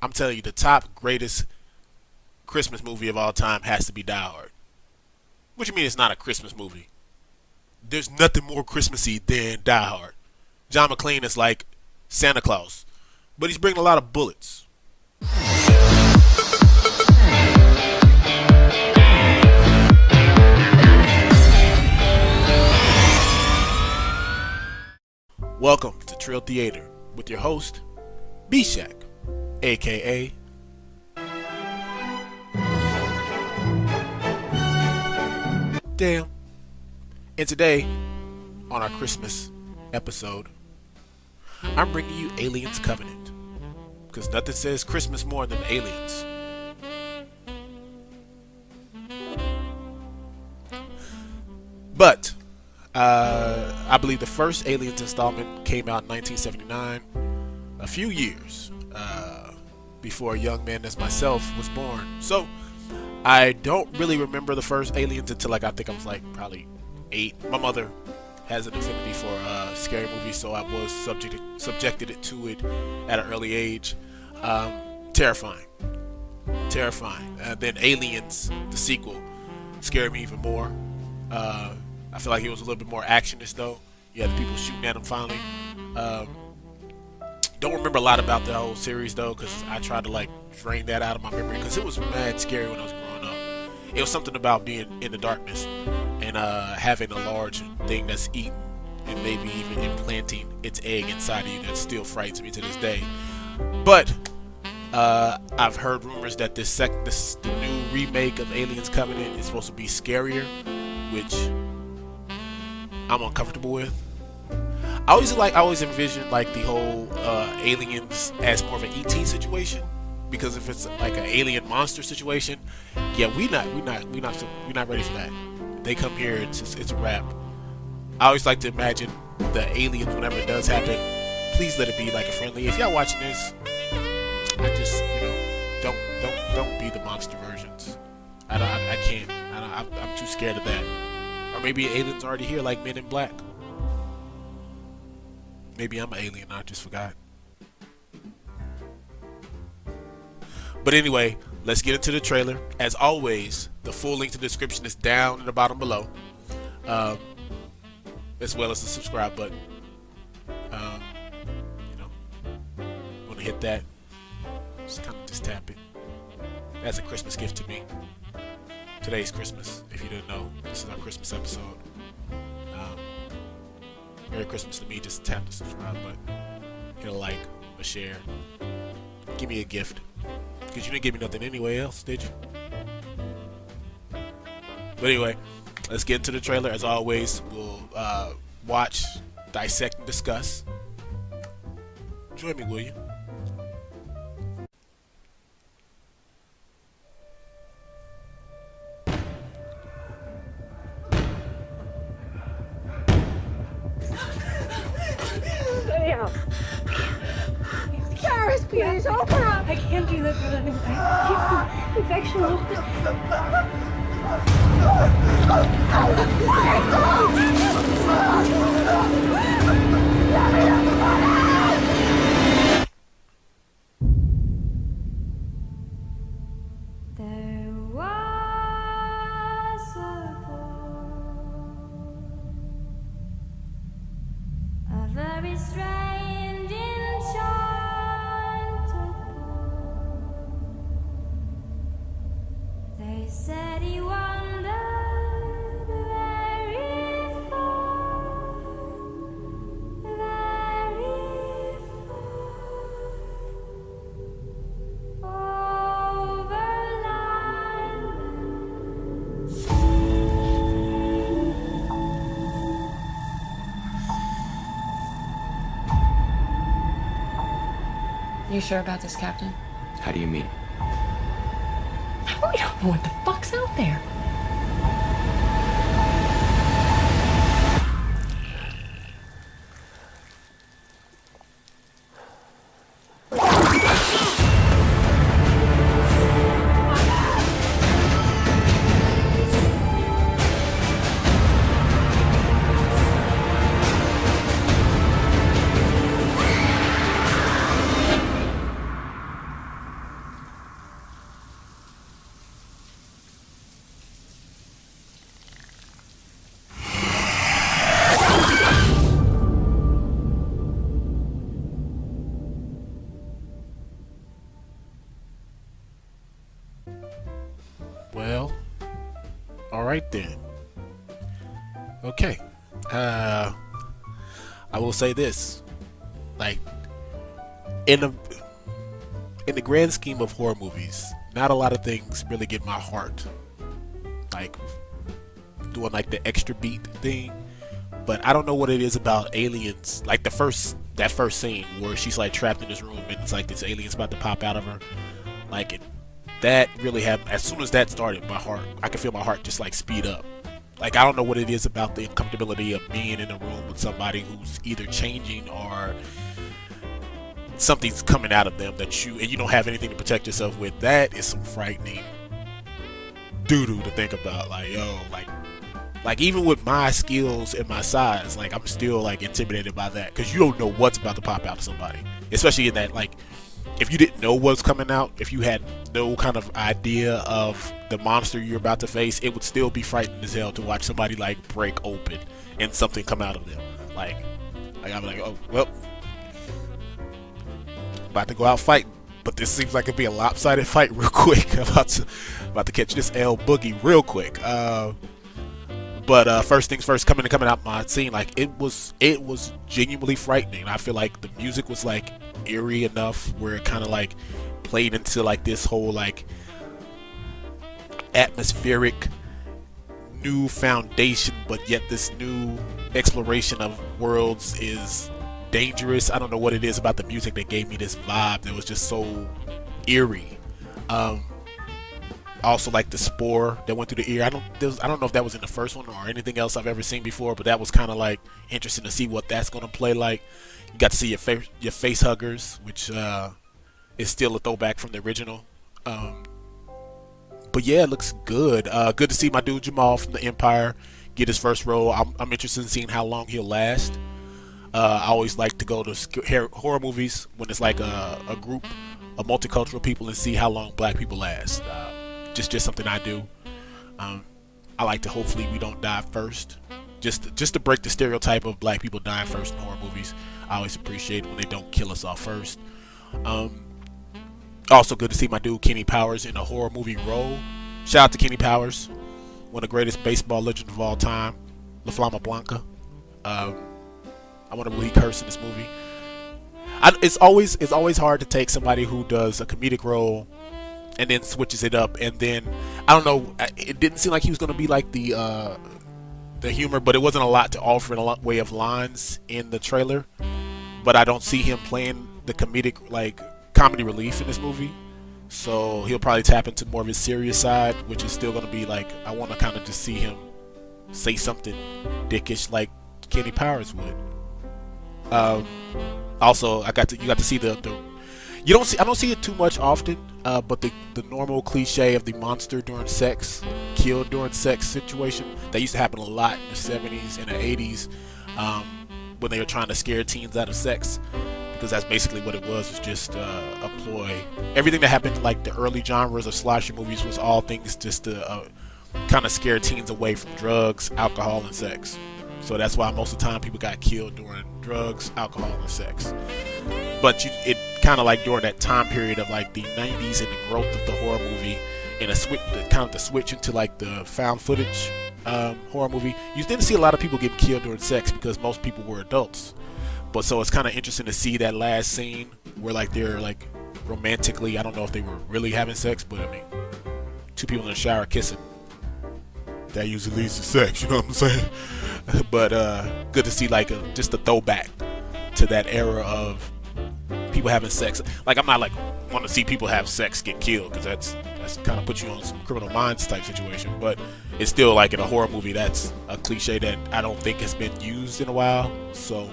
I'm telling you, the top greatest Christmas movie of all time has to be Die Hard. What do you mean it's not a Christmas movie? There's nothing more Christmassy than Die Hard. John McClane is like Santa Claus, but he's bringing a lot of bullets. Welcome to Trill Theater with your host, B-Shack, aka Damn. And today, on our Christmas episode, I'm bringing you Aliens Covenant. Because nothing says Christmas more than aliens. But, I believe the first Aliens installment came out in 1979, a few years before a young man as myself was born. So, I don't really remember the first Aliens until I think I was probably 8. My mother has an affinity for scary movies, so I was subjected to it at an early age. Terrifying. Then Aliens, the sequel, scared me even more. I feel like it was a little bit more actionist though. You had the people shooting at him finally. Don't remember a lot about the whole series though, because I tried to drain that out of my memory because it was mad scary when I was growing up. It was something about being in the darkness and having a large thing that's eating and maybe even implanting its egg inside of you that still frightens me to this day. But I've heard rumors that the new remake of Aliens Covenant is supposed to be scarier, which I'm uncomfortable with. I always envisioned the whole aliens as more of an ET situation, because if it's like an alien monster situation, yeah, we're not ready for that. They come here, it's a wrap. I always like to imagine the aliens whenever it does happen. Please let it be like a friendly. If y'all watching this, I just don't be the monster versions. I can't. I'm too scared of that. Or maybe aliens already here, like Men in Black. Maybe I'm an alien, I just forgot. But anyway, let's get into the trailer. As always, the full link to the description is down in the bottom below, as well as the subscribe button. Want to hit that? Just tap it. That's a Christmas gift to me. Today's Christmas. If you didn't know, this is our Christmas episode. Merry Christmas to me. Just tap the subscribe button, hit a like, a share. Give me a gift, because you didn't give me nothing anyway else, did you? But anyway, let's get into the trailer. As always, we'll watch, dissect, and discuss. Join me, will you? Paris, please, open up! I can't do that, but infection. There was a boy, a very strange enchanted boy. They said he wandered very far, very far, over land and sea. You sure about this, Captain? How do you mean? We don't know what the fuck's out there. All right then. Okay. I will say this, like, in the grand scheme of horror movies, not a lot of things really get my heart, like doing like the extra beat thing. But I don't know what it is about aliens, like that first scene where she's like trapped in this room and it's like this alien's about to pop out of her. Like that really happened. As soon as that started, my heart, I could feel my heart just like speed up. Like, I don't know what it is about the uncomfortability of being in a room with somebody who's either changing or something's coming out of them and you don't have anything to protect yourself with. That is some frightening doo-doo to think about. Like, yo, like even with my skills and my size, like, I'm still like intimidated by that, because you don't know what's about to pop out of somebody, especially in that, like, if you didn't know what's coming out, if you had no kind of idea of the monster you're about to face, it would still be frightening as hell to watch somebody like break open and something come out of them. Like I'm like, oh well, about to go out fighting, but this seems like it'd be a lopsided fight real quick. about to catch this L boogie real quick. But first things first, coming out my scene, like it was genuinely frightening. I feel like the music was like eerie enough where it kind of like played into like this whole like atmospheric new foundation, but yet this new exploration of worlds is dangerous. I don't know what it is about the music that gave me this vibe that was just so eerie. Also, like the spore that went through the ear. I don't know if that was in the first one or anything else I've ever seen before, but that was kind of like interesting to see what that's going to play like. You got to see your face huggers, which is still a throwback from the original. But yeah, it looks good. Good to see my dude Jamal from the Empire get his first role. I'm interested in seeing how long he'll last. I always like to go to horror movies when it's like a group of multicultural people and see how long black people last. Just something I do. I like to, hopefully we don't die first. Just to break the stereotype of black people dying first in horror movies. I always appreciate it when they don't kill us off first. Also good to see my dude Kenny Powers in a horror movie role. Shout out to Kenny Powers, one of the greatest baseball legends of all time, La Flama Blanca. I wonder will he curse in this movie. It's always hard to take somebody who does a comedic role and then switches it up, and then I don't know. It didn't seem like he was going to be like the humor, but it wasn't a lot to offer in a way of lines in the trailer. But I don't see him playing the comedy relief in this movie, so he'll probably tap into more of his serious side, which is still going to be like, I want to kind of just see him say something dickish like Kenny Powers would. Also, you got to see I don't see it too much often, but the normal cliche of the monster during sex, killed during sex situation, that used to happen a lot in the 70s and the 80s, when they were trying to scare teens out of sex, because that's basically what it was just a ploy. Everything that happened in like the early genres of slasher movies was all things just to kind of scare teens away from drugs, alcohol, and sex. So that's why most of the time people got killed during drugs, alcohol, and sex. But it kind of like during that time period of like the 90s and the growth of the horror movie and the switch into like the found footage horror movie, you didn't see a lot of people getting killed during sex because most people were adults. But so it's kind of interesting to see that last scene where like they're like romantically, I don't know if they were really having sex, but I mean, two people in the shower kissing, that usually leads to sex, you know what I'm saying? But good to see like just a throwback to that era of people having sex. Like, I'm not like want to see people have sex get killed, because that's kind of put you on some Criminal Minds type situation, but it's still like in a horror movie that's a cliche that I don't think has been used in a while, so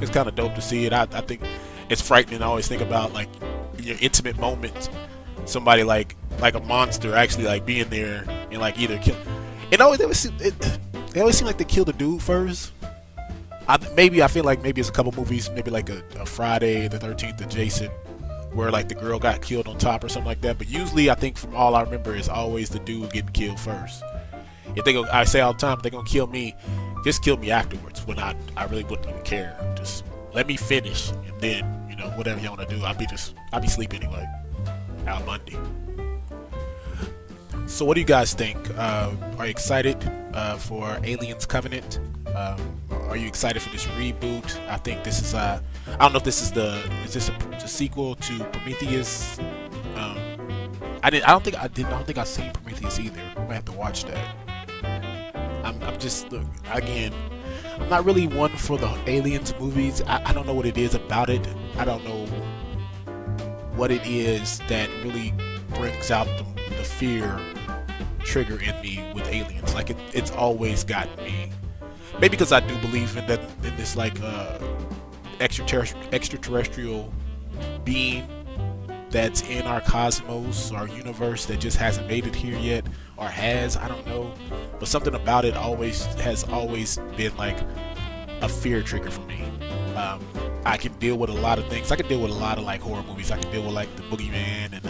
it's kind of dope to see it. I think it's frightening. I always think about like in your intimate moments, somebody like a monster actually like being there and like either kill. They always seem like they kill the dude first. I feel like maybe it's a couple movies, maybe like a Friday the 13th of Jason, where like the girl got killed on top or something like that. But usually, I think from all I remember, is always the dude getting killed first. If I say all the time, if they're gonna kill me, just kill me afterwards. When I really wouldn't even care. Just let me finish, and then whatever you want to do. I'll be asleep anyway. Al Monday. So what do you guys think? Are you excited for Aliens Covenant? Are you excited for this reboot? I think this is I don't know if this is is this a sequel to Prometheus? I don't think I've seen Prometheus either. I might have to watch that. I'm just, look, again, I'm not really one for the Aliens movies. I don't know what it is about it. I don't know what it is that really brings out the fear trigger in me with aliens. Like it's always gotten me. Maybe because I do believe in this like extraterrestrial being that's in our cosmos, our universe, that just hasn't made it here yet, or has, I don't know. But something about it has always been like a fear trigger for me. I can deal with a lot of things. I can deal with a lot of like horror movies. I can deal with like the boogeyman and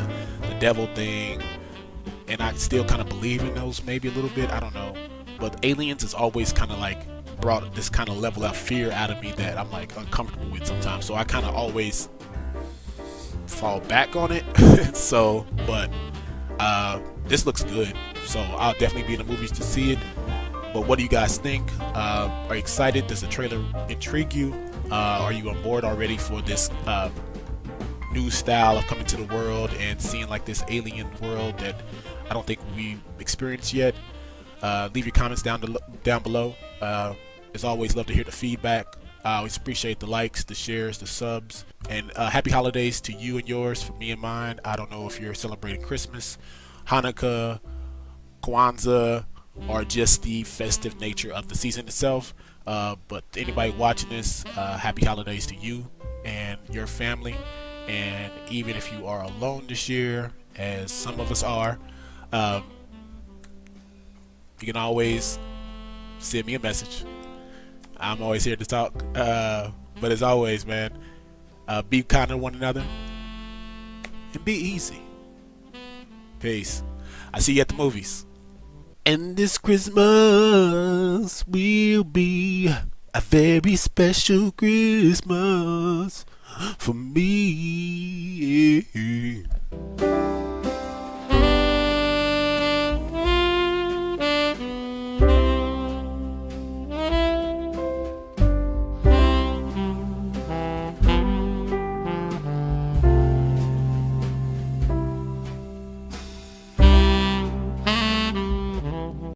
the devil thing, and I still kind of believe in those maybe a little bit. I don't know. But aliens is always kind of like brought this kind of level of fear out of me that I'm like uncomfortable with sometimes. So I kind of always fall back on it. So, but this looks good. So I'll definitely be in the movies to see it. But what do you guys think? Are you excited? Does the trailer intrigue you? Are you on board already for this new style of coming to the world and seeing like this alien world that I don't think we've experienced yet? Leave your comments down below. As always, love to hear the feedback. I always appreciate the likes, the shares, the subs, and happy holidays to you and yours, from me and mine. I don't know if you're celebrating Christmas, Hanukkah, Kwanzaa, or just the festive nature of the season itself. But anybody watching this, happy holidays to you and your family. And even if you are alone this year, as some of us are, you can always send me a message. I'm always here to talk. But as always, man, be kind to one another and be easy. Peace. I see you at the movies. And this Christmas will be a very special Christmas for me.